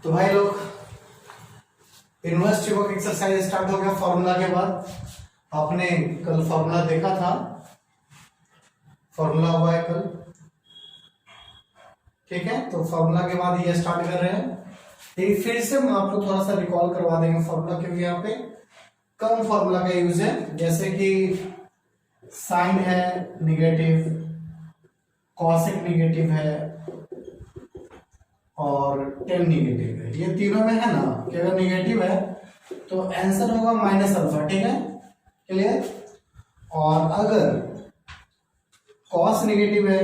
तो भाई लोग इनवर्स चिपक एक्सरसाइज स्टार्ट हो गया। फॉर्मूला के बाद आपने कल फॉर्मूला देखा था, फॉर्मूला हुआ है कल, ठीक है। तो फॉर्मूला के बाद ये स्टार्ट कर रहे हैं। लेकिन फिर से हम आपको थोड़ा सा रिकॉल करवा देंगे फॉर्मूला, क्योंकि यहाँ पे कम फॉर्मूला का यूज है। जैसे कि साइन है निगेटिव, कॉसेक निगेटिव है और टेन निगेटिव है। ये तीनों में है ना कि अगर निगेटिव है तो आंसर होगा माइनस अल्फा, ठीक है, क्लियर। और अगर कॉस निगेटिव है,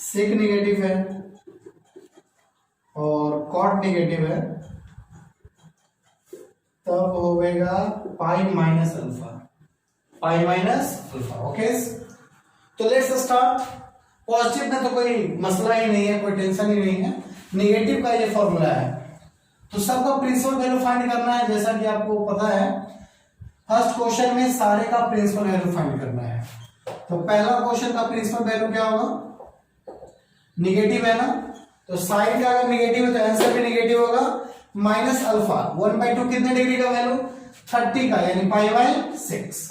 सेक निगेटिव है और कॉट निगेटिव है, तब होगा pi minus alpha, pi minus alpha. Okay, तो लेट्स स्टार्ट। पॉजिटिव में तो कोई मसला ही नहीं है, कोई टेंशन ही नहीं है। निगेटिव का ये फॉर्मूला है, तो सबका प्रिंसिपल वैल्यू फाइंड करना है। जैसा कि आपको पता है फर्स्ट क्वेश्चन में सारे का प्रिंसिपल वैल्यू फाइंड करना है। तो पहला क्वेश्चन का प्रिंसिपल वैल्यू क्या होगा, निगेटिव है ना, तो साइन का अगर निगेटिव है तो आंसर भी निगेटिव होगा। माइनस अल्फा 1/2 कितने डिग्री का वैल्यू, 30 का, यानी पाई बाय 6।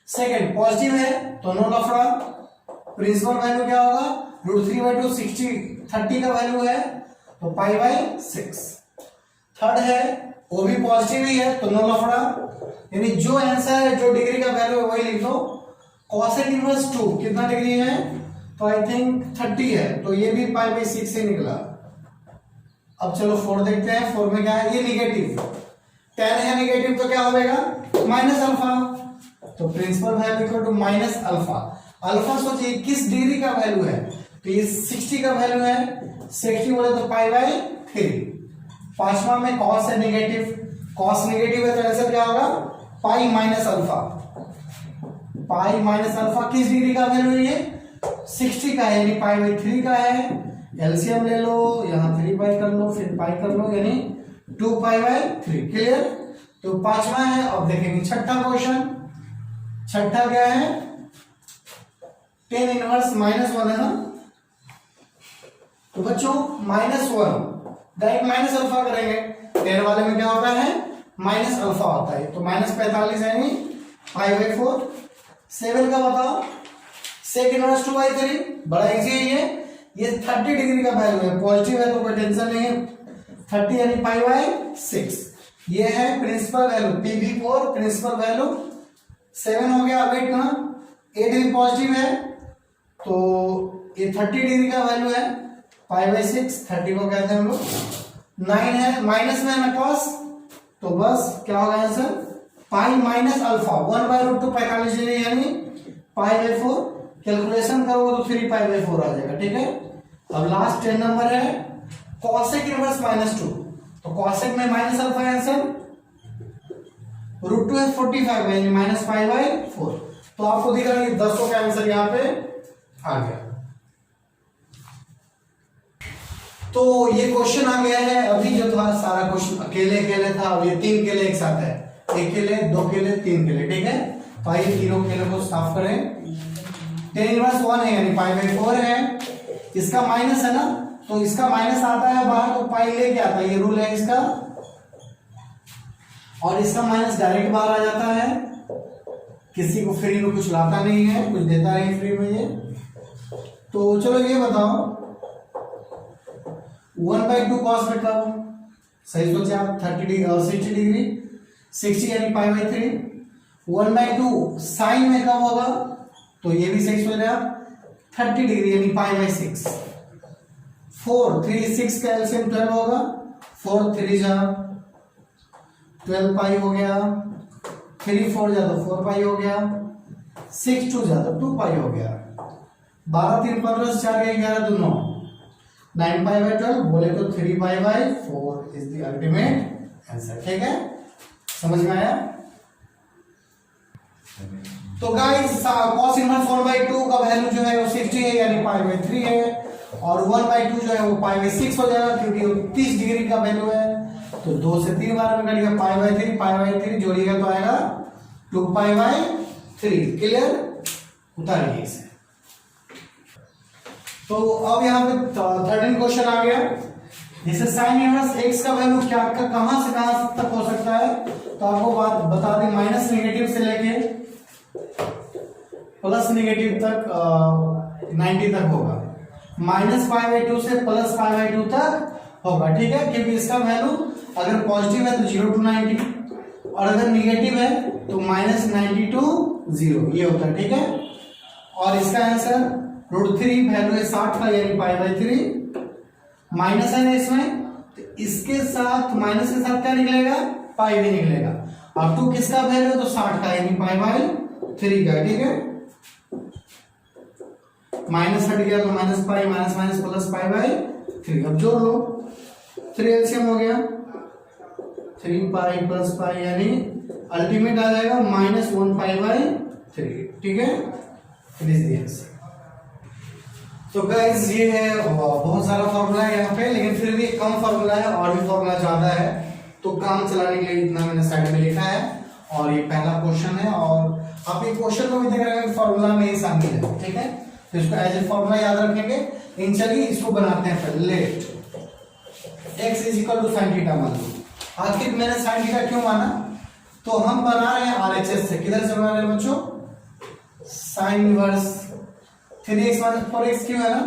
सेकंड पॉजिटिव है तो नो लफड़ा, प्रिंसिपल वैल्यू क्या होगा, √3/2, 30 का वैल्यू है तो पाई बाय 6। थर्ड है वो भी पॉजिटिव ही है तो नो लफड़ा, यानी जो आंसर है, जो डिग्री का वैल्यू है वही लिख दो। कॉसेक इनवर्स 2 कितना डिग्री है, तो आई थिंक 30 है, तो ये भी पाई बाय 6 से निकला। अब चलो 4 देखते हैं। 4 में क्या है, ये निगेटिव, 10 है निगेटिव तो क्या होगा, माइनस अल्फा, तो principal value equal to minus alpha. Alpha सोचिए किस डिग्री का वैल्यू है, तो ये 60 का वैल्यू है, 60 बोले तो पाई बाय 3। पांचवा में कॉस है निगेटिव, कॉस निगेटिव है तो आंसर क्या होगा, pi minus alpha. Pi minus alpha किस डिग्री का वैल्यू है, ये 60 का है, यानी पाई बाय 3 का है। एलसीएम ले लो, यहां 3 पाई कर लो, फिर पाई कर लो, यानी 2 पाई बाय 3, क्लियर। तो पांचवा है। अब देखेंगे छठा क्वेश्चन। छठा क्या है, टेन इनवर्स -1 है ना, तो बच्चों -1 डायरेक्ट माइनस अल्फा करेंगे। 10 वाले में क्या होता है, माइनस अल्फा होता है, तो -45 यानी पाई बाय 4। 7 का बताओ, सेक इनवर्स 2/3, बड़ा इजी है ये 30 डिग्री का वैल्यू है, पॉजिटिव है तो कोई टेंशन नहीं है। 30 यानी पाई बाय 6। ये है principal value, PV4 principal value. 7 हो गया। अब 8 ना, 8 भी पॉजिटिव है तो ये 30 डिग्री का वैल्यू है, पाई बाय 6, 30 को कहते हैं हम लोग। 9 है, माइनस में है ना कॉस, तो बस क्या होगा answer, pi minus alpha 1/√2 45 degree, यानी पाई बाय 4। कैलकुलेशन करोगे तो 3 पाई बाय 4 आ जाएगा, ठीक है। अब लास्ट 10 नंबर है कॉसेक इनवर्स -2, तो कॉसेक में माइनस अल्फा आंसर, √2 है 45 यानी माइनस पाई बाय 4। तो आपको दिख रहा है कि 10 का आंसर यहाँ पे आ गया। तो ये क्वेश्चन आ गया है। अभी जो था सारा क्वेश्चन अकेले अकेले था, अब ये 3 केले एक साथ है, 1 केले, 2 केले, 3 केले, ठीक है। तो आइए तीनों केले को साफ करें। 10 इनवर्स 1 है यानी पाई बाय 4 है, इसका माइनस है ना, तो इसका माइनस आता है बाहर तो पाई लेके आता है, ये रूल है इसका। और इसका माइनस डायरेक्ट बाहर आ जाता है, किसी को फ्री में कुछ लाता नहीं है, कुछ देता नहीं फ्री में ये। तो चलो ये बताओ 1/2 कॉस मतलब सही सोचे आप, 30 डिग्री और 60 डिग्री, 60 यानी पाई बाय 3। 1/2 साइन में कब होगा, तो ये भी सही सोच रहे आप, 30 डिग्री यानी पाई बाय 6। 4 3 6 का एलसीएम 12 होगा, 4 3 जा 12 पाई हो गया, 3 4 जा तो 4 पाई हो गया, 6 2 जा तो 2 पाई हो गया, 12 3 15 4 11 2 9, 9 पाई बाय 12 बोले तो 3 pi by 4 is the ultimate answer, ठीक है। समझ में आया। तो गाइस cos इनवर्स 1/2 का वैल्यू जो है वो 60 है यानी पाई बाय 3 है, और 1/2 जो है वो पाई बाय 6 हो जाएगा क्योंकि वो 30 डिग्री का वैल्यू है। तो 2 से 3 बार में कटेगा, पाई बाय 3 जोड़िएगा तो आएगा 2 पाई बाय 3, क्लियर। उतारिए इसे। तो अब यहाँ पे 13 क्वेश्चन आ गया। जैसे साइन इनवर्स एक्स का वैल्यू क्या कहां से कहां तक हो सकता है, तो आपको बात बता दें, माइनस नेगेटिव से लेके प्लस नेगेटिव तक 90 तक होगा, -π/2 से +π/2 तक होगा, ठीक है। क्योंकि इसका वैल्यू अगर पॉजिटिव है तो 0 to 90 और अगर निगेटिव है तो -90 to 0 ये होता है, ठीक है। और इसका आंसर √3 वैल्यू है 60 का यानी π/3, माइनस है ना इसमें, तो इसके साथ माइनस के साथ क्या निकलेगा, पाई भी निकलेगा। और 2 किसका वैल्यू है, तो 60 का यानी π/3 का, ठीक है। माइनस हट गया तो minus pi, minus minus plus π/3। अब जोड़ लो, 3 एलसीएम हो गया, 3π प्लस पाई यानी अल्टीमेट आ जाएगा -1π/3, ठीक है। It is the answer. तो गाइस ये है, बहुत सारा फॉर्मूला है यहाँ पे, लेकिन फिर भी कम फॉर्मूला है, और भी फॉर्मूला ज्यादा है, तो काम चलाने के लिए इतना मैंने साइड में लिखा है। और ये पहला क्वेश्चन है, और आप ये क्वेश्चन को भी देख रहे हैं फॉर्मूला में ही शामिल है, ठीक है। तो इसको एज ए फॉर्मूला याद रखेंगे। इन चलिए इसको बनाते हैं पहले। लेट x = sin थीटा मान लो। आखिर मैंने sin थीटा क्यों माना, तो हम बना रहे हैं RHS से। किधर से बना रहे हैं बच्चों, sin इनवर्स 3x - 4x क्यों है ना।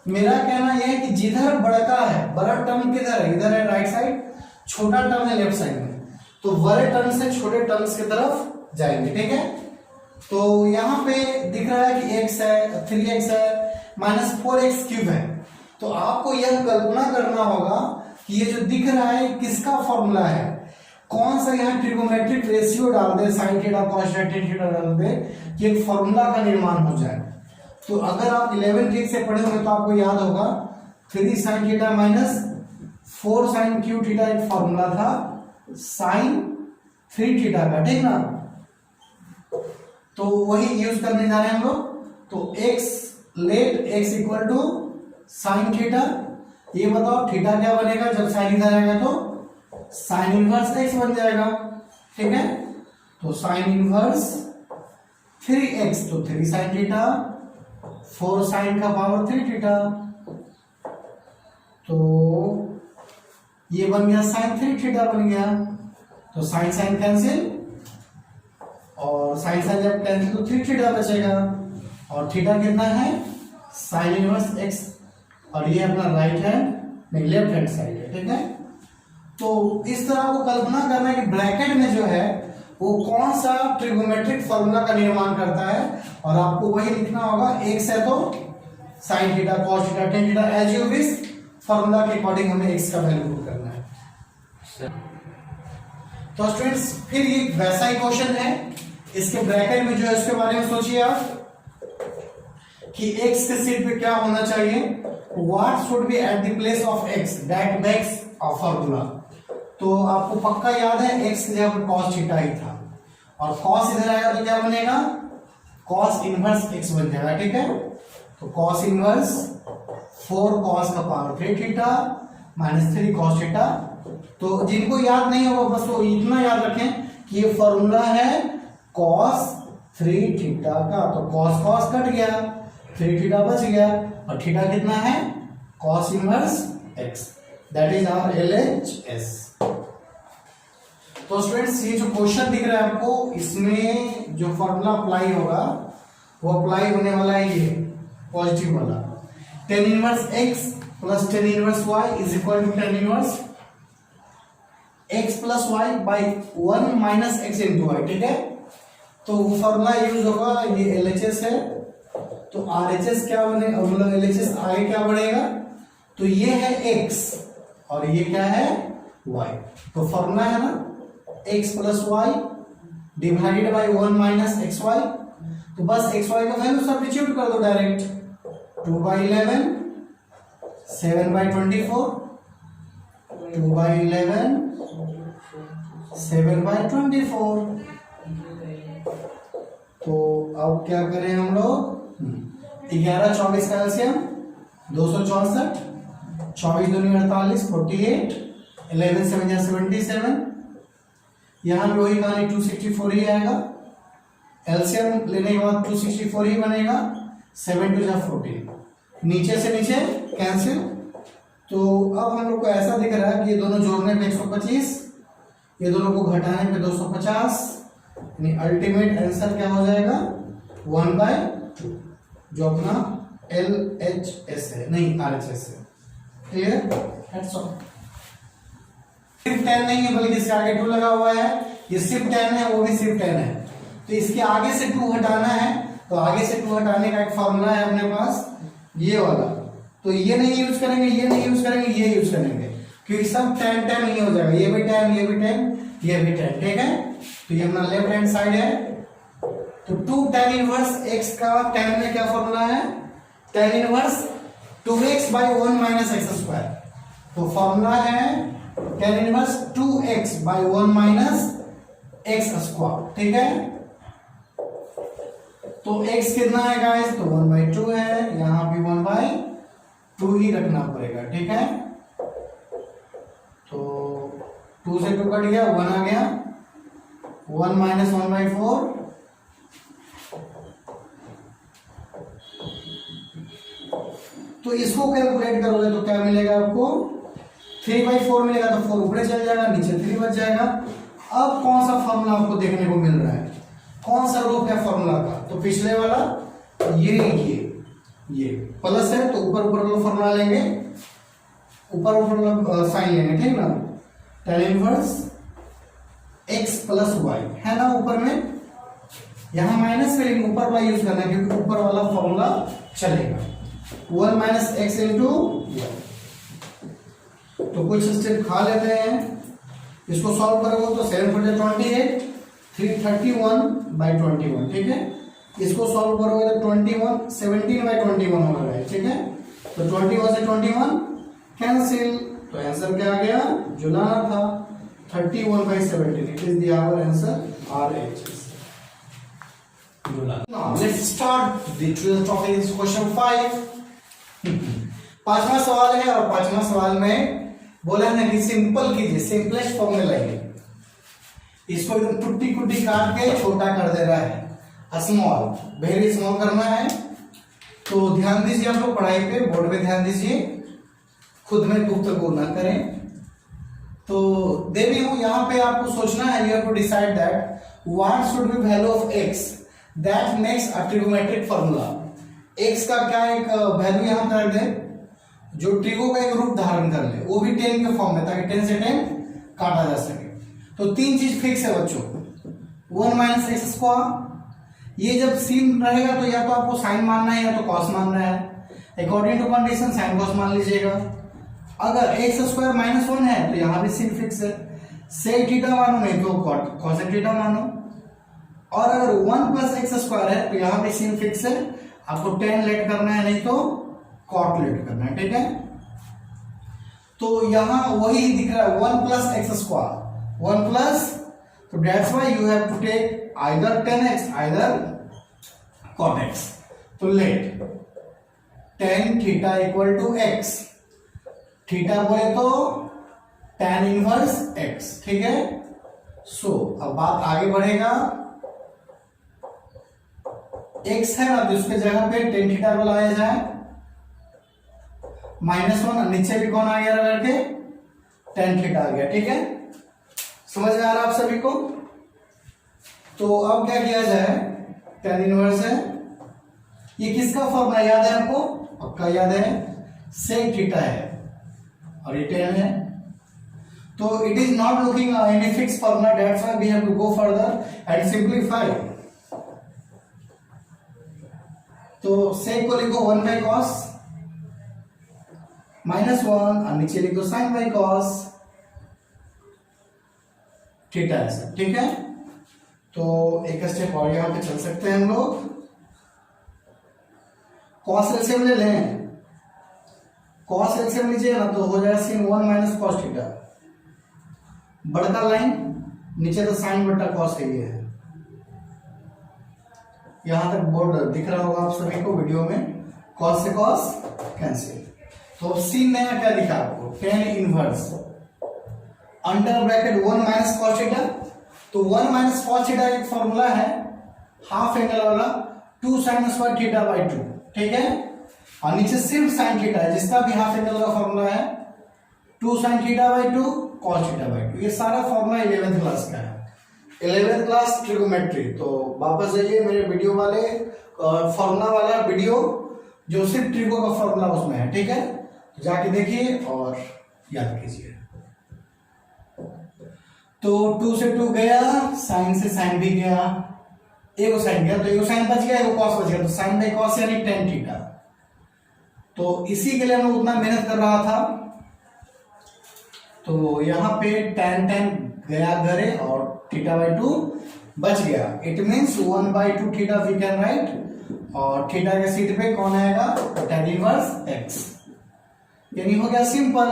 मेरा कहना यह है कि जिधर बड़ा है, बड़ा टर्म किधर है, इधर है राइट साइड, छोटा टर्म है लेफ्ट साइड में, तो बड़े टर्म से छोटे टर्म्स की तरफ जाएंगे, ठीक है। तो यहाँ पे दिख रहा है कि x है, 3x है, -4x³ है। तो आपको यह कल्पना करना होगा कि ये जो दिख रहा है किसका फॉर्मूला है, कौन सा यहाँ ट्रिगोमेट्रिक रेशियो डाल दे, sin theta cos theta tan theta डाल दे कि एक फॉर्मूला का निर्माण हो जाए। तो अगर आप 11 ठीक से पढ़े होंगे तो आपको याद होगा 3 sin theta -4 sin Q theta एक फॉर्मूला था sin 3 थीटा का, ठीक ना। तो वही यूज करने जा रहे हैं हम लोग। तो लेट x = sin थीटा, ये बताओ थीटा क्या बनेगा जब साइन इधर आएगा, तो साइन इनवर्स x बन जाएगा, ठीक है। तो साइन इनवर्स 3x, तो 3 sin थीटा, 4 sin का पावर 3 थीटा, तो ये बन गया sin 3 थीटा बन गया। तो साइन साइन कैंसिल, और साइन साइन जब कैंसिल तो 3 थीटा बचेगा, और थीटा कितना है, साइन इनवर्स x, और ये अपना राइट हैंड नहीं लेफ्ट हैंड साइड है, ठीक है। तो इस तरह को कल्पना करना है कि ब्रैकेट में जो है वो कौन सा ट्रिगोमेट्रिक फॉर्मूला का निर्माण करता है, और आपको वही लिखना होगा। x है तो sin theta cos theta tan theta as you wish, formula के अकॉर्डिंग हमें x का वैल्यू पुट करना है। तो स्टूडेंट्स फिर ये वैसा ही क्वेश्चन है, इसके ब्रैकेट में जो है उसके बारे में सोचिए आप कि x के सीट पे क्या होना चाहिए, what should B at the place of x, that makes a formula. तो आपको पक्का याद है x की जगह पर cos थीटा ही था, और cos इधर आएगा तो क्या बनेगा, cos इनवर्स x बन जाएगा, ठीक है। तो cos इनवर्स 4 cos का पावर 3 थीटा -3 cos थीटा। तो जिनको याद नहीं होगा बस वो इतना याद रखें कि ये फॉर्मूला है cos 3 थीटा का। तो cos cos कट गया, 3 थीटा बच गया, और थीटा कितना है, cos inverse x, that is our LHS। तो स्टूडेंट्स ये जो क्वेश्चन दिख रहा है आपको, इसमें जो फॉर्मूला अप्लाई होगा वो अप्लाई होने वाला है ये पॉजिटिव वाला, tan inverse x plus tan inverse y is equal to tan inverse x plus y by 1 minus x into y, ठीक है। तो वो फॉर्मूला यूज होगा, ये LHS है, तो RHS क्या बनेगा, मतलब LHS आगे क्या बढ़ेगा, तो ये है x और ये क्या है y। तो फॉर्मूला है ना x plus y divided by 1 minus x y. तो बस एक्स वाई का वैल्यू सब्स्टिट्यूट कर दो डायरेक्ट, 2/11 7/24, 2/11 7/24। तो अब क्या करें हम लोग, 11 24 का एलसीएम 264, 24 दूनी 48, 48, 11 7 या 77, यहाँ भी वही कहानी 264 ही आएगा। एलसीएम लेने के बाद 264 ही बनेगा, 7 2 14, नीचे से नीचे कैंसिल। तो अब हम लोग को ऐसा दिख रहा है कि ये दोनों जोड़ने पे 125, ये दोनों को घटाने पे 250, यानी अल्टीमेट आंसर क्या हो जाएगा 1/2, जो अपना LHS है, नहीं RHS है। क्लियर? That's all. सिर्फ 10 नहीं है बल्कि इसके आगे 2 लगा हुआ है, ये सिर्फ 10 है, वो भी सिर्फ 10 है। तो इसके आगे से 2 हटाना है, तो आगे से 2 हटाने का एक फॉर्मूला है अपने पास, ये वाला। तो ये नहीं यूज करेंगे, ये नहीं यूज करेंगे, ये यूज करेंगे, क्योंकि सब 10 10 ही हो जाएगा, ये भी 10, ये भी 10, ये भी 10। ठीक है? तो ये अपना लेफ्ट हैंड साइड है। तो 2 tan इनवर्स x का 10 में क्या फॉर्मूला है, tan inverse 2x by 1 minus x square. तो फॉर्मूला है tan inverse 2x by 1 minus x square. ठीक है? तो x कितना है गाइस, तो 1/2 है, यहां भी 1/2 ही रखना पड़ेगा। ठीक है? तो 2 से 2 कट गया, 1 आ गया, 1 minus 1/4, तो इसको कैलकुलेट करोगे तो क्या मिलेगा आपको, 3/4 मिलेगा। तो 4 ऊपर चल जाएगा, नीचे 3 बच जाएगा। अब कौन सा फॉर्मूला आपको देखने को मिल रहा है, कौन सा रूप है फॉर्मूला का, तो पिछले वाला ये प्लस है, तो ऊपर ऊपर वाला फॉर्मूला लेंगे, ऊपर ऊपर साइन लेंगे। ठीक ना? tan inverse x plus y है ना ऊपर में, यहां माइनस करेंगे, ऊपर वाला यूज करना है क्योंकि ऊपर वाला फॉर्मूला चलेगा। 1 minus x into 1। तो कुछ स्टेप खा लेते हैं, इसको सॉल्व करोगे तो 7 × 28, 331/21। ठीक है? इसको सॉल्व करोगे तो 17/21 होगा। ठीक है? तो 21 से 21 कैंसिल, तो आंसर क्या आ गया, जो लाना था 31/17। It is the our answer RHS। Now let's start the 12th topic, is question 5। पांचवा सवाल है, और पांचवा सवाल में बोला है ना कि सिंपल कीजिए, सिंपलेस्ट फॉर्म में लाइए। इसको एकदम टुट्टी कुट्टी काट के छोटा कर दे रहा है, स्मॉल, वेरी स्मॉल करना है। तो ध्यान दीजिए आप लोग पढ़ाई पे, बोर्ड पे ध्यान दीजिए, खुद में गुफ्तगू ना करें। तो दे भी हूं, यहां पे आपको सोचना है, you have to decide that what should be value of x that makes a trigonometric formula. x का क्या एक वैल्यू यहां कर दे जो ट्रिगो का एक रूप धारण कर ले, वो भी 10 के फॉर्म में, ताकि 10 से 10 काटा जा सके। तो 3 चीज फिक्स है बच्चों, 1 minus x स्क्वायर, ये जब सीन रहेगा तो या तो आपको साइन मानना है या तो कॉस मानना है। According to condition sine cos मान लीजिएगा। अगर x स्क्वायर -1 है तो यहां भी सीन फिक्स है, सेक थीटा मानो, नहीं तो कॉसेक थीटा मानो। और अगर 1 + x स्क्वायर है तो यहां भी सीन फिक्स है, आपको tan लेट करना है, नहीं तो कॉट लेट करना है। ठीक है? तो यहां वही दिख रहा है 1 + x स्क्वायर, 1 प्लस, तो that's why you have to take either tan x either cot x। तो let tan theta equal to x, theta बोले तो tan इनवर्स x। ठीक है? सो अब बात आगे बढ़ेगा, x है ना, तो उसके जगह पे tan थीटा को लाया जाए, -1, नीचे भी कौन आ गया रह के, tan थीटा आ गया। ठीक है? समझ में आ रहा आप सभी को? तो अब क्या किया जाए, tan इनवर्स है, ये किसका फॉर्मूला याद है आपको, पक्का याद है, सेक थीटा है और ये tan है। तो it is not looking any fix formula, that's why we have to go further and simplify. तो सेक को लिखो 1/cos -1 और नीचे लिखो sin/cos थीटा ऐसा। ठीक है? तो एक स्टेप और यहां पे चल सकते हैं हम लोग, cos एलसीएम ले लें, cos एलसीएम लीजिए ना तो हो जाएगा sin 1 - cos थीटा, बड़का लाइन नीचे तो sin बटा cos है, ये है। यहां तक बोर्ड दिख रहा होगा आप सभी को वीडियो में, cos से cos कैंसिल। तो अब सीन नया क्या दिखा आपको, tan inverse under bracket 1 - cos theta. तो 1 - cos थीटा एक फॉर्मूला है हाफ एंगल वाला, 2 sin² थीटा/2। ठीक है? और नीचे सिर्फ साइन थीटा है, जिसका भी हाफ एंगल का फॉर्मूला है 2 sin theta by 2 cos theta by 2। ये सारा फॉर्मूला 11th क्लास का है, 11th क्लास ट्रिगोमेट्री। तो वापस जाइए मेरे वीडियो वाले फॉर्मूला वाला वीडियो जो सिर्फ ट्रिगो का फॉर्मूला उसमें है, ठीक है, तो जाके देखिए और याद कीजिए। तो 2 से 2 गया, साइन से साइन भी गया, एगो साइन गया तो एगो साइन बच गया, एगो कॉस बच गया, तो साइन बाई कॉस यानी tan थीटा। तो इसी के लिए मैं उतना मेहनत कर रहा था, तो यहां पे tan गया घरे और थीटा बाई 2 बच गया। It means 1/2 theta we can write, और थीटा के सीट पे कौन आएगा, tan इनवर्स x। यानी हो गया सिंपल,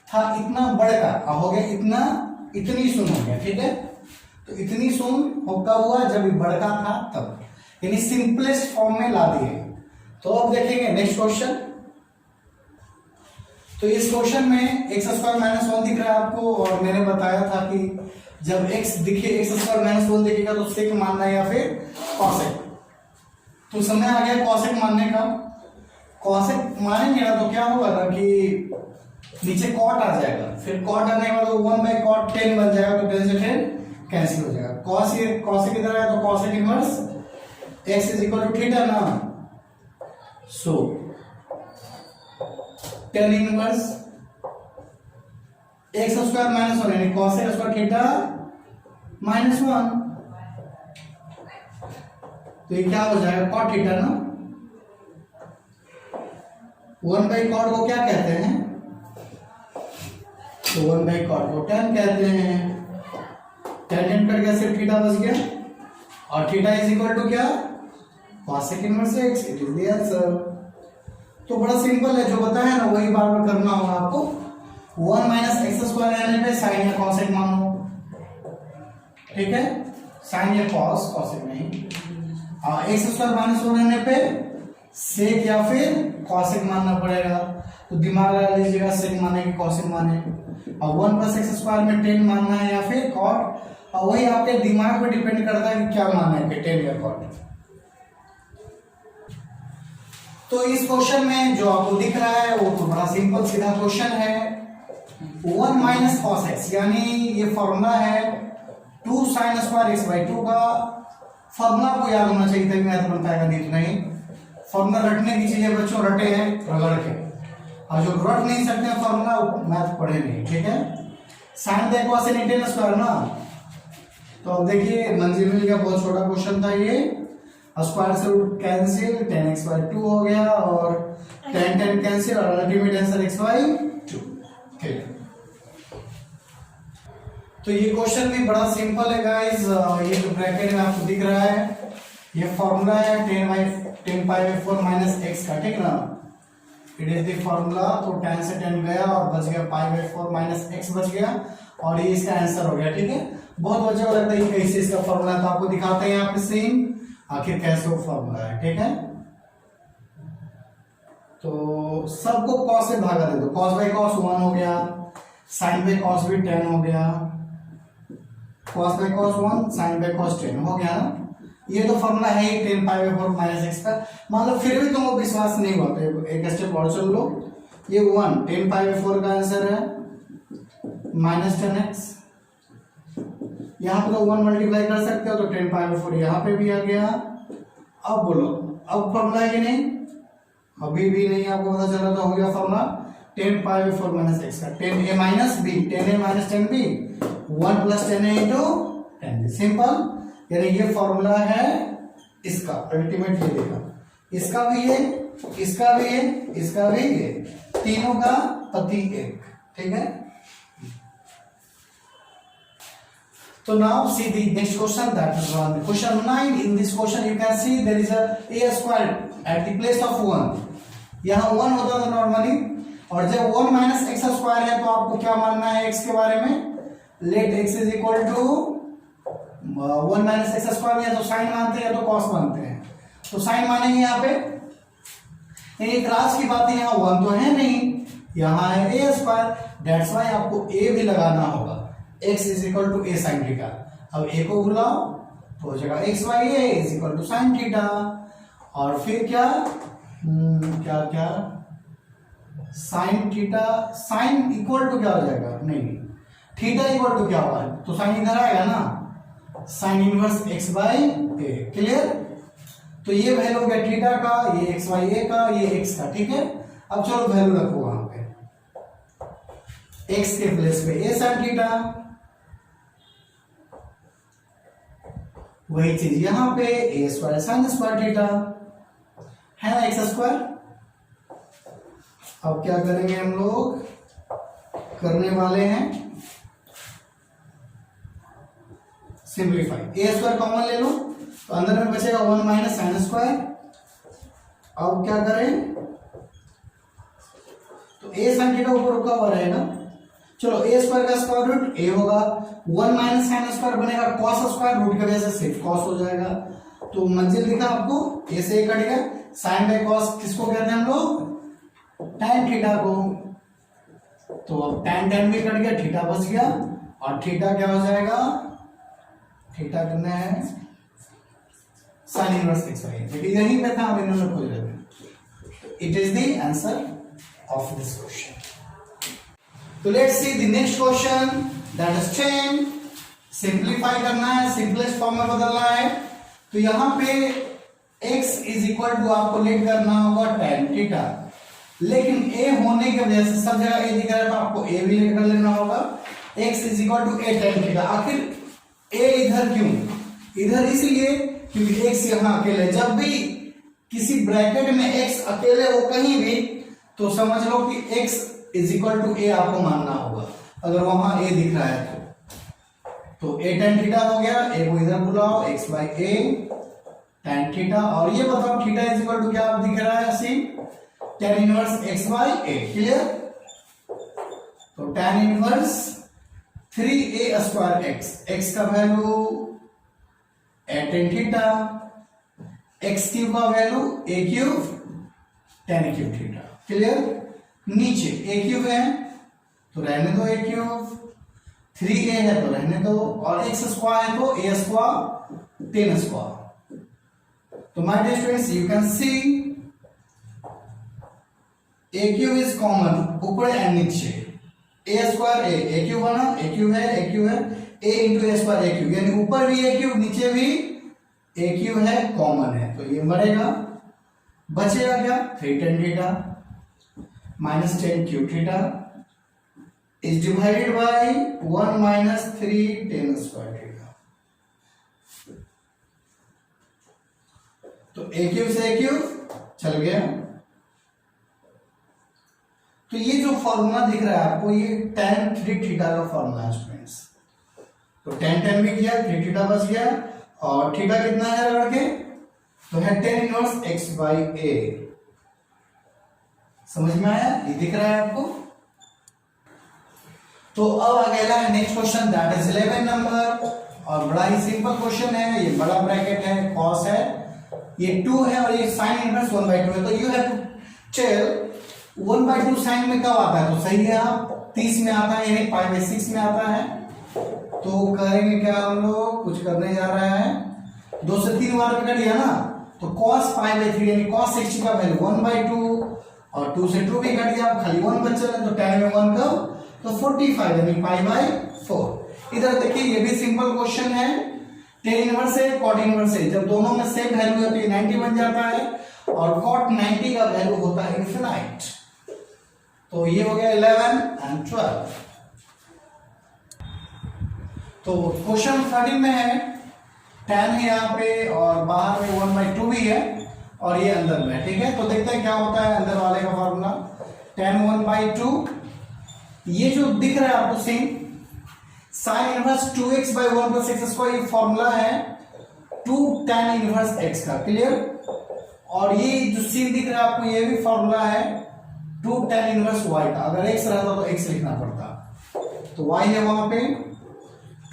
था इतना बड़का और हो गया इतना, इतनी सुन हो गया, ठीक है। तो इतनी सुन कब हुआ, जब ये बड़का था तब, यानी सिंपलेस्ट फॉर्म में ला दिए। तो अब देखेंगे नेक्स्ट क्वेश्चन। तो इस क्वेश्चन में x स्क्वायर माइनस 1 दिख रहा है आपको, और मैंने बताया था कि जब x दिखे, x स्क्वायर माइनस 1 दिखेगा तो सेक मानना है या फिर कॉसेक। तो समय आ गया कॉसेक मानने का। कॉसेक मानेंगे ना तो क्या होगा ना कि नीचे कॉट आ जाएगा, फिर कॉट आने के बाद 1/cot 10 बन जाएगा, तो 10 से 10 कैंसिल हो जाएगा। कॉसेक इधर है तो cosec inverse x is equal to theta ना, so tan inverse x square minus 1 यानी कॉसेक स्क्वायर थीटा माइनस 1, तो ये क्या हो जाएगा cot थीटा ना। 1/cot को क्या कहते हैं, तो 1/cot को tan कहते हैं। tan कट गया, सिर्फ थीटा बच गया, और थीटा इज इक्वल टू क्या, cosec inverse x। It is the answer. तो बड़ा सिंपल है, जो बताया ना वही बार बार करना होगा आपको। 1 माइनस एक्स स्क्वायर आने पे साइन या कॉसेक मानो, ठीक है, साइन या कॉस, कॉसेक नहीं। और एक्स स्क्वायर माइनस 1 रहने पे सेक या फिर कॉसेक मानना पड़ेगा, तो दिमाग लगा लीजिएगा, सेक माने कि कॉसेक माने। और 1 प्लस एक्स स्क्वायर में 10 मानना है या फिर कॉट, और वही आपके दिमाग पे डिपेंड करता है कि क्या मानना है, कि 10 या कॉट। तो इस क्वेश्चन में जो आपको दिख रहा है वो तो बड़ा सिंपल सीधा क्वेश्चन है। 1 माइनस कॉस एक्स, यानी ये फॉर्मूला है 2 साइन स्क्वायर एक्स बाई 2 का। फॉर्मूला को याद होना चाहिए तभी मैथ बन पाएगा, नहीं तो नहीं। फॉर्मूला रटने की चीजें बच्चों रटे हैं रगड़ के, और जो रट नहीं सकते हैं फॉर्मूला मैथ पढ़े नहीं, ठीक है। साइन बाई कॉस यानी tan स्क्वायर ना, तो अब देखिए मंजिल मिल गया, बहुत छोटा क्वेश्चन था ये। स्क्वायर से root cancel, tan x by 2 हो गया, और tan कैंसिल, और अल्टीमेट आंसर x बाई 2, ठीक है। तो ये क्वेश्चन भी बड़ा सिंपल है गाइस। ये जो ब्रैकेट में आपको दिख रहा है ये फॉर्मूला है 10 पाई बाई 4 माइनस x का, ठीक ना। It is the formula. तो tan से tan गया और बच गया पाई बाई 4 माइनस x बच गया, और ये इसका आंसर हो गया, ठीक है। बहुत बच्चों को लगता है कि कैसे इसका फॉर्मूला है, तो आपको दिखाते हैं यहाँ पे सेम आखिर कैसे वो फॉर्मूला है, ठीक है। तो सबको cos से भागा दे दो, cos बाई cos 1 हो गया, sin बाई cos भी 10 हो गया, cos by cos 1 sin by cos 10 हो गया ना। ये तो फॉर्मूला है ही 10 पाई बाई 4 माइनस एक्स का। मान लो फिर भी तुमको विश्वास नहीं हुआ तो एक स्टेप और चल लो। ये 1 10 पाई बाई 4 का आंसर है माइनस 10x। यहाँ पे तो 1 मल्टीप्लाई कर सकते हो, तो 10 पाई बाई 4 यहाँ पे भी आ गया। अब बोलो, अब फॉर्मूला है कि नहीं, अभी भी नहीं आपको पता चला तो हो गया formula 10 pi by 4 minus x का 10a minus b, 10a minus 10b, 1 plus 10a into 10b, simple. यानी ये फॉर्मूला है इसका, अल्टीमेट ये देखा, इसका भी है, इसका भी है, इसका भी है, तीनों का पति एक, ठीक है। So now see the next question, that is question 9. In this question you can see there is a square at the place of 1. यहाँ 1 होता था नॉर्मली, और जब 1 माइनस एक्स स्क्वायर है तो आपको क्या मानना है x के बारे में। Let x is equal to 1 minus x square, या तो साइन मानते हैं या तो कॉस मानते हैं, तो साइन मानेंगे यहाँ पे। ये क्लास की बात है, यहाँ 1 तो है नहीं, यहाँ है a स्क्वायर, दैट्स वाई आपको a भी लगाना होगा। x is equal to a sine theta. अब a को बुलाओ तो हो जाएगा x by a is equal to sine theta, और फिर क्या क्या क्या sine theta, sine equal to क्या हो जाएगा, नहीं थीटा इक्वल टू क्या होगा, तो साइन इधर आएगा ना, sine inverse x by A. Clear. तो ये वैल्यू हो गया थीटा का, ये एक्स बाई ए का, ये एक्स का। ठीक है, अब चलो वैल्यू रखो वहां पे, एक्स के प्लेस पे ए साइन थीटा, वही चीज यहां पे ए स्क्वायर साइन स्क्वायर थीटा है ना, एक्स स्क्वायर। अब क्या करेंगे हम लोग, करने वाले हैं सिंप्लीफाई। ए स्क्वायर कॉमन ले लो तो अंदर में बचेगा 1 माइनस साइन स्क्वायर। अब क्या करें, तो ए साइन थीटा ऊपर रुका हुआ रहेगा, चलो ए स्क्वायर का स्क्वायर रूट ए होगा, 1 माइनस साइन स्क्वायर बनेगा कॉस स्क्वायर, रूट की वजह से सिर्फ कॉस हो जाएगा। तो मंजिल दिखा आपको, ए से ए कट गया, साइन बाय कॉस किसको कहते हैं हम लोग, tan थीटा को। तो अब tan tan भी कट गया, थीटा बच गया, और थीटा क्या हो जाएगा, थीटा कितना है, साइन इनवर्स एक्स बाई। देखिए यहीं पे था, अब इन्होंने खोज रहे थे। It is the answer of this question. तो let's see the next question, that is chain. Simplify करना है, सिंपलेस्ट फॉर्म में बदलना है। तो यहां पे x इज इक्वल टू आपको लेट करना होगा tan थीटा, लेकिन a होने की वजह से सब जगह a दिख रहा है तो आपको a भी लेट कर लेना होगा। x is equal to a tan theta. आखिर a इधर क्यों, इधर इसलिए क्योंकि x यहाँ अकेले, जब भी किसी ब्रैकेट में x अकेले हो कहीं भी तो समझ लो कि x is equal to a आपको मानना होगा, अगर वहां a दिख रहा है तो a tan थीटा हो गया, a को इधर बुलाओ x by a tan theta, और ये बताओ थीटा इज इक्वल टू क्या आप दिख रहा है, see tan inverse x by a। Clear. तो tan inverse 3a square x का value a tan theta, x cube का value a cube tan cube theta. Clear. नीचे a क्यूब है तो रहने दो a क्यूब, 3a है तो रहने दो, और x स्क्वायर है तो a स्क्वायर tan स्क्वायर। तो my dear students, you can see a cube is common, ऊपर एंड नीचे, a स्क्वायर a क्यूब बना, a क्यूब है a into a square a cube, यानी ऊपर भी a क्यूब नीचे भी a क्यूब है, कॉमन है, तो ये मरेगा, बचेगा क्या, 3 tan theta minus tan cube theta is divided by 1 minus 3 tan square theta. तो a क्यूब से a क्यूब चल गया। तो ये जो फॉर्मूला दिख रहा है आपको, ये tan 3 थीटा का फॉर्मूला है स्टूडेंट्स। तो tan tan भी किया, 3 थीटा बच गया, और थीटा कितना है लड़के, तो है tan inverse x by a। समझ में आया, ये दिख रहा है आपको। तो अब अगला है next question, that is 11 number, और बड़ा ही सिंपल क्वेश्चन है। ये बड़ा ब्रैकेट है, cos है, ये 2 है, और ये sin इनवर्स 1/2 है। तो you have to tell 1/2 sine में कब आता है, तो सही है आप 30 में आता है, यानी π/6 में आता है। तो करेंगे क्या हम लोग, कुछ करने जा रहे हैं, 2 से 3 बार कट गया ना, तो cos π/3 यानी cos 60 का वैल्यू 1/2, और 2 से 2 भी कट गया, खाली 1 बच रहा है, तो tan में 1 कब, तो 45 यानी π/4। इधर देखिए ये भी सिंपल क्वेश्चन है, tan इनवर्स है, cot इनवर्स है, जब दोनों में सेम वैल्यू है तो ये 90 बन जाता है, और cot 90 का वैल्यू होता है इनफिनाइट। तो ये हो गया 11 एंड 12। तो क्वेश्चन 13 में है, tan है यहाँ पे, और बाहर में 1/2 भी है, और ये अंदर में, ठीक है। तो देखते हैं क्या होता है अंदर वाले का फॉर्मूला, tan 1/2, ये जो दिख रहा है आपको Singh, sine inverse 2x by 1 plus x square, ये फॉर्मूला है 2 tan इनवर्स x का। क्लियर। और ये जो सीन दिख रहा है आपको, ये भी फॉर्मूला है 2 tan इनवर्स y का। अगर x रहता तो x लिखना पड़ता, तो y है वहां पे,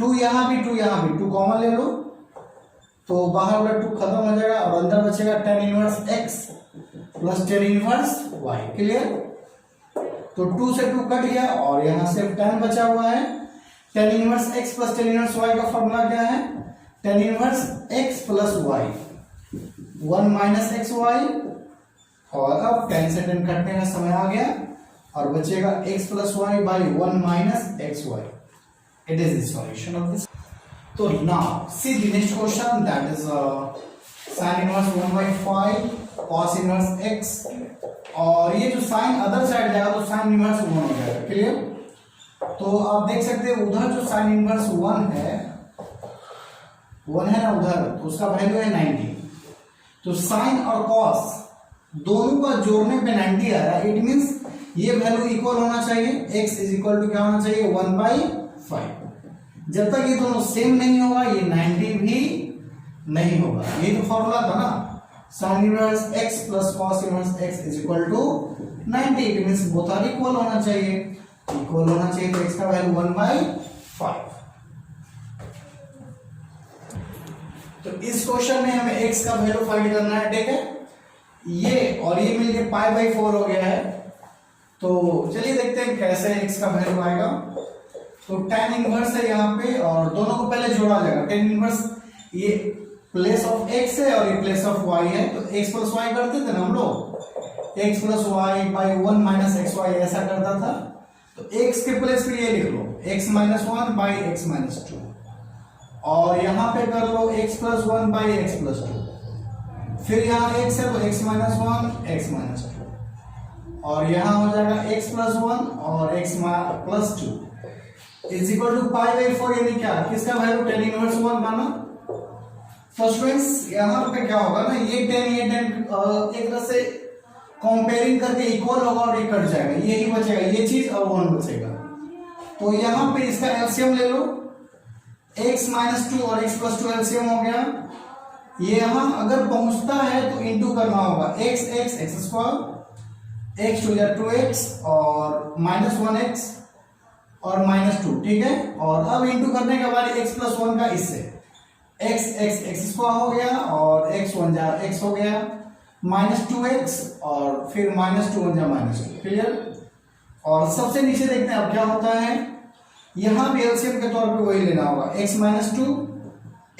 2 यहां भी 2 यहां भी, 2 कॉमन ले लो, तो बाहर वाला 2 खत्म हो जाएगा, और अंदर बचेगा tan inverse x plus tan inverse y। Clear. तो 2 से 2 कट गया, और यहां सिर्फ tan बचा हुआ है। tan inverse x plus tan inverse y का फॉर्मूला क्या है, tan inverse x plus y, 1 minus x y और अब 10 से 10 कटने का समय आ गया और बचेगा x plus y by 1 minus x y. It is the solution of this. तो now see the next question, that is sin inverse 1 by 5 cos inverse x. और ये जो साइन अदर साइड जाएगा तो sin इनवर्स 1 हो जाएगा. Clear? तो आप देख सकते हैं उधर जो sin इनवर्स 1 है ना उधर, तो उसका वैल्यू है 90. तो साइन और कॉस दोनों का जोड़ने पे 90 आ रहा है. इट मींस ये वैल्यू इक्वल होना चाहिए. x इज इक्वल टू क्या होना चाहिए? 1 बाई 5. जब तक ये दोनों सेम नहीं होगा ये 90 भी नहीं होगा. ये तो फॉर्मूला था ना, sine inverse x plus cos inverse x is equal to 90. It means both are equal होना चाहिए. इक्वल होना चाहिए तो x का वैल्यू 1 बाई 5. तो इस क्वेश्चन में हमें x का वैल्यू फाइंड करना है. ठीक है, ये और ये मिलके पाई बाई 4 हो गया है. तो चलिए देखते हैं कैसे x का वैल्यू आएगा. तो tan इनवर्स है यहाँ पे और दोनों को पहले जोड़ा जाएगा. tan इनवर्स ये प्लेस ऑफ x है और ये प्लेस ऑफ y है. तो x प्लस वाई करते थे ना हम लोग, x plus y by 1 minus x y ऐसा करता था. तो x के प्लेस पे ये लिख लो x minus 1 by x minus 2 और यहाँ पे कर लो x plus 1 by x plus 2. फिर यहाँ x है तो x माइनस 1 एक्स माइनस 2 और यहाँ हो जाएगा x प्लस 1 और x plus 2 is equal to pi by 4. यानी क्या, किसका वैल्यू? tan इनवर्स 1 का ना. तो स्टूडेंट्स यहाँ पे क्या होगा ना, ये 10 एक तरह से कंपेयरिंग करके इक्वल होगा और ये कट जाएगा. यही बचेगा ये चीज और 1 बचेगा. तो यहाँ पे इसका एलसीएम ले लो. x माइनस 2 और x प्लस 2 एलसीएम हो गया. ये यहां अगर पहुंचता है तो इंटू करना होगा x x x square x two या 2x और माइनस 1x और माइनस 2. ठीक है, और अब इंटू करने के बाद x प्लस 1 का इससे x x x स्क्वायर हो गया और x 1 जा x हो गया माइनस 2x और फिर माइनस 2 1 जा माइनस 2. क्लियर? और सबसे नीचे देखते हैं अब क्या होता है. यहां भी एलसीएम के तौर पे वही लेना होगा x minus 2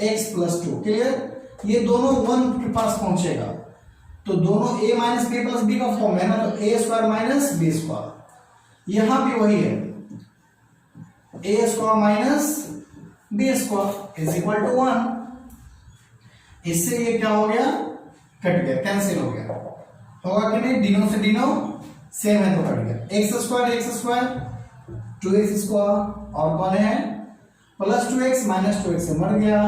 x plus 2. Clear? ये दोनों 1 के पास पहुंचेगा तो दोनों a minus b plus b का फॉर्म है ना, तो a square minus b square. यहां भी वही है a square minus b square is equal to 1. इससे ये क्या हो गया? कट गया, कैंसिल हो गया. होगा कि नहीं? डिनो से डिनो सेम है तो कट गया. x स्क्वायर 2x स्क्वायर और कौन है प्लस 2x माइनस 2x से मर गया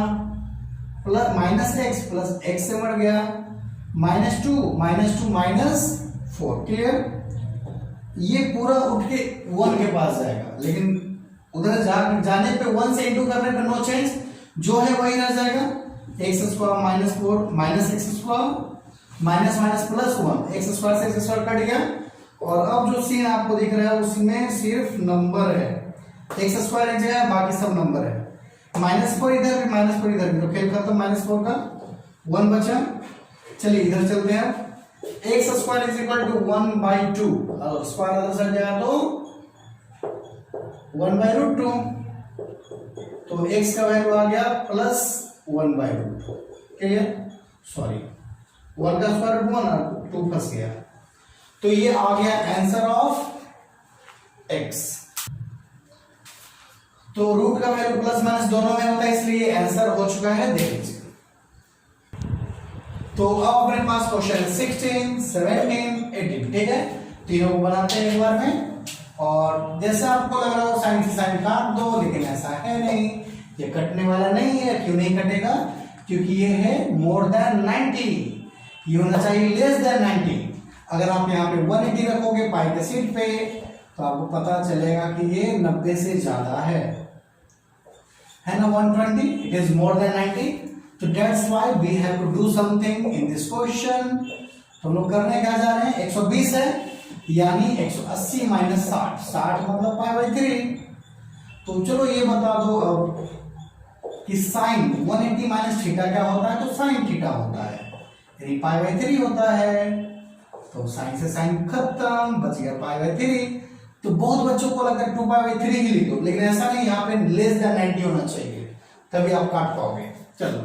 plus minus x plus x से मर गया माइनस 2 माइनस 4. क्लियर? ये पूरा उठ के 1 के पास जाएगा, लेकिन उधर जाने पे 1 से इंटू करने पे नो चेंज, जो है वही रह जाएगा. x square minus 4 minus x square minus minus plus 1 x square से x स्क्वायर कट गया. और अब जो सीन आपको दिख रहा है उसमें सिर्फ नंबर है. x स्क्वायर एक जगह, बाकी सब नंबर है. माइनस 4 इधर भी माइनस 4 इधर भी, तो खेल खत्म. माइनस 4 का 1 बचा. चलिए इधर चलते हैं. x square is equal to 1 by 2 और स्क्वायर अदर साइड जाएगा तो 1 बाई रूट 2. तो x का वैल्यू आ गया plus 1 by root 2. Clear? Sorry 1 का स्क्वायर रूट 1 और 2 फंस गया. तो ये आ गया आंसर ऑफ x. तो रूट का वैल्यू प्लस माइनस दोनों में होता है, इसलिए आंसर हो चुका है. देख लीजिए. तो अब अपने पास क्वेश्चन 16 17 18. ठीक है, तीनों को बनाते हैं एक बार में. और जैसे आपको लग रहा हो साइन से साइन काट दो, लेकिन ऐसा है नहीं, ये कटने वाला नहीं है. क्यों नहीं कटेगा? क्योंकि ये है मोर देन 90, ये होना चाहिए लेस देन 90. अगर आप यहाँ पे 180 रखोगे पाई के सीट पे तो आपको पता चलेगा कि ये 90 से ज्यादा है ना. 120, इट इज मोर देन 90. तो that's why we have to do something in this question. तो हम लोग करने क्या जा रहे हैं? 120 है यानी 180 माइनस 60. 60 मतलब पाई बाई 3. तो चलो ये बता दो अब कि साइन 180 माइनस थीटा क्या होता है? तो साइन थीटा होता है, यानी पाई बाई 3 होता है. तो साइन से साइन खत्म, बच गया पाई बाई 3. तो बहुत बच्चों को लगता है 2 पाई बाई 3 ही लिख दो, लेकिन ऐसा नहीं, यहाँ पे लेस देन 90 होना चाहिए तभी आप काट पाओगे. चलो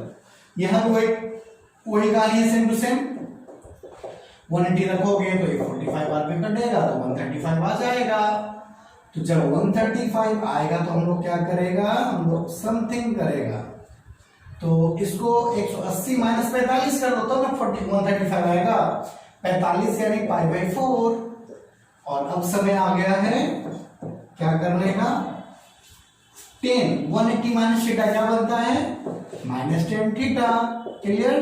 यहाँ वही कहानी है, सेम टू सेम. 180 रखोगे तो ये 45 बार में कटेगा तो 135 आ जाएगा। तो जब 135 आएगा तो हम लोग क्या करेगा, हम लोग समथिंग करेगा। तो इसको 180 माइनस 45 कर दो तो ना 135 आएगा। 45 यानी पाई बाई 4। और अब समय आ गया है क्या करने का, 10 180 माइनस थीटा क्या बनता है, -10 थीटा। क्लियर।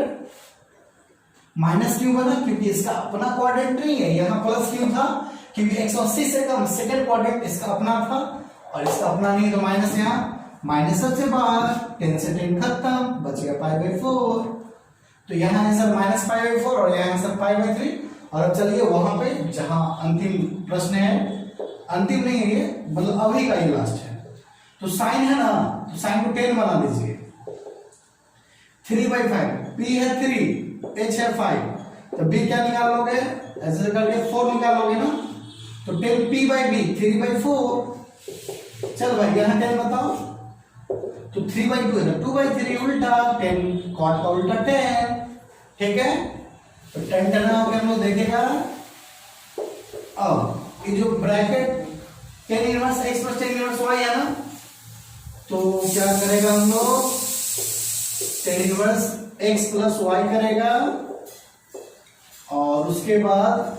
माइनस क्यों बना, क्योंकि इसका अपना क्वाड्रेंट नहीं है। यहाँ प्लस क्यों था, क्योंकि 180 से कम सेकंड क्वाड्रेंट इसका अपना था और इसका अपना नहीं, तो माइनस यहाँ माइनस से बाहर, 10 से 10 खत्म, बच गया पाई बाई 4। तो यहाँ आंसर माइनस पाई बाई 4 और यहाँ आंसर पाई बाई 3। और अब चलिए वहां पे जहां अंतिम प्रश्न है, अंतिम नहीं है ये, मतलब अभी का ये लास्ट है। तो साइन है ना, तो साइन को 10 बना दीजिए। 3/5, p है 3, h है 5, तो b क्या निकालोगे, ऐसे करके 4 निकालोगे ना, तो 10p/b 3/4। चल भाई यहाँ 10 बताओ, तो 3/2 है तो 2/3 उल्टा, 10 कॉट का उल्टा 10। ठीक है, तो 10 करना हो गया, हम लोग देखेगा। अब ये जो bracket 10 inverse x plus 10 inverse y है ना, तो क्या करेगा हम लोग, 10 इनवर्स x प्लस y करेगा और उसके बाद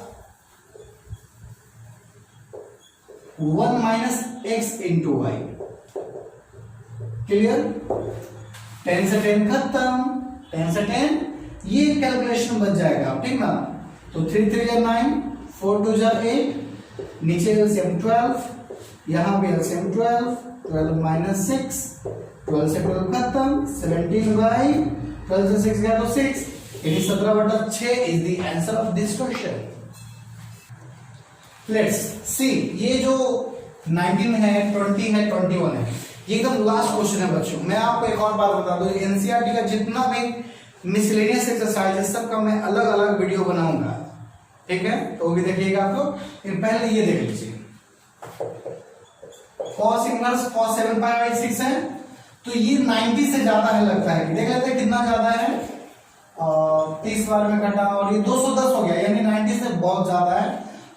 1 minus x into y. Clear. 10 से 10 खत्म, 10 से 10 ये कैलकुलेशन बच जाएगा, ठीक ना। तो 3 3 जा 9, 4 2 जा 8, नीचे एलसीएम 12, यहां भी एलसीएम 12, 12 माइनस 6, 12 से 12 खत्म, 17/12 से 6 गया तो 6, यानी 17/6 is the answer of this question. Let's see, ये जो 19 है, 20 है, 21 है, ये एकदम लास्ट क्वेश्चन है बच्चों। मैं आपको एक और बात बता दूं, एनसीईआरटी का जितना भी मिसलेनियस एक्सरसाइज है सबका मैं अलग अलग वीडियो बनाऊंगा, ठीक है, तो वो भी देखिएगा आप लोग। पहले ये देख लीजिए, cos इनवर्स cos 7π/6 है, तो ये 90 से ज्यादा है लगता है, देख लेते हैं कितना ज्यादा है। 30 बार में कटा और ये 210 हो गया, यानी 90 से बहुत ज्यादा है।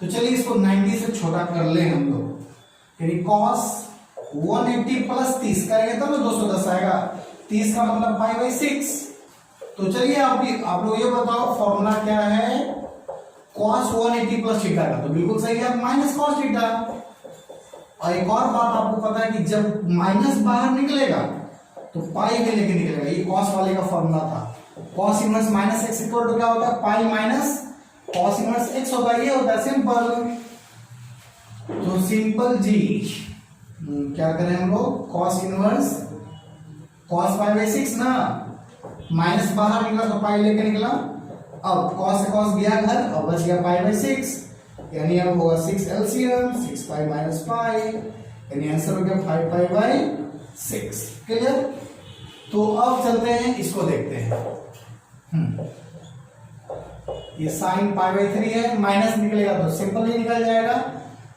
तो चलिए इसको 90 से छोटा कर ले हम लोग, यानी cos 180 प्लस 30 करेंगे तब तो 210 आएगा। 30 का मतलब π/6। तो चलिए आप लोग ये बताओ फॉर्मूला क्या है cos 180 प्लस थीटा का, तो बिल्कुल सही है, माइनस cos थीटा। और एक और बात आपको पता है कि जब माइनस बाहर निकलेगा तो पाई भी लेके निकलेगा, ये cos वाले का फॉर्मूला था। cos inverse minus x equal to क्या होता है, pi minus cos inverse x होता है, ये होता है सिंपल। तो सिंपल जी क्या करें हम लोग, cos इनवर्स cos π/6 ना, माइनस बाहर निकला तो पाई लेके निकला, अब cos से cos गया घर और बच गया π/6, यानी अब होगा 6 एलसीएम 6π माइनस पाई, यानी आंसर हो गया 5π/6। क्लियर। तो अब चलते हैं इसको देखते हैं। ये साइन π/3 है, माइनस निकलेगा तो सिंपल ही निकल जाएगा।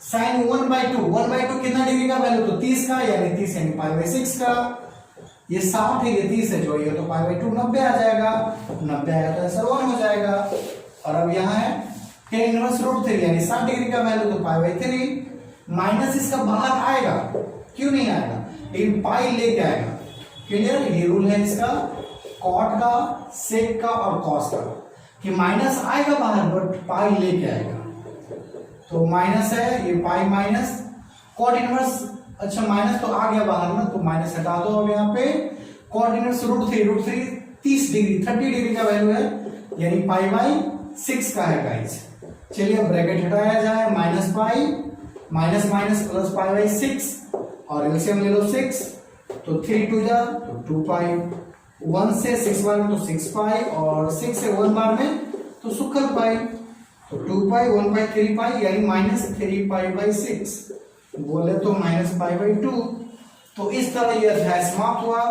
साइन 1/2 कितना डिग्री का वैल्यू, तो 30 का, यानी 30 यानी π/6 का। ये 60 है, ये 30 है, जो ये तो π/2 90 आ जाएगा, 90 आया तो आंसर 1 हो जाएगा। और अब यहाँ है tan इनवर्स √3 यानी 60 डिग्री का वैल्यू तो π/3, माइनस इसका बाहर आएगा, क्यों नहीं आएगा, लेकिन पाई लेके आएगा। क्लियर। ये रूल है इसका कॉट का, सेक का और कॉस का, कि माइनस आएगा बाहर बट पाई लेके आएगा। तो माइनस है, ये पाई माइनस कॉट इनवर्स, अच्छा माइनस तो आ गया बाहर ना, तो माइनस हटा दो। अब यहाँ पे कॉट इनवर्स √3 30 डिग्री 30 डिग्री का वैल्यू है, यानी π/6 का है गाइस। चलिए अब ब्रैकेट हटाया जाए, minus pi minus minus plus π/6 और एलसीएम ले लो 6, तो 3 2 जा तो 2π, 1 से 6 बार में तो 6π और 6 से 1 बार में तो सुखल पाई, तो 2π 1/3π यानी -3π/6, बोले तो -π/2। तो इस तरह ये अध्याय समाप्त हुआ।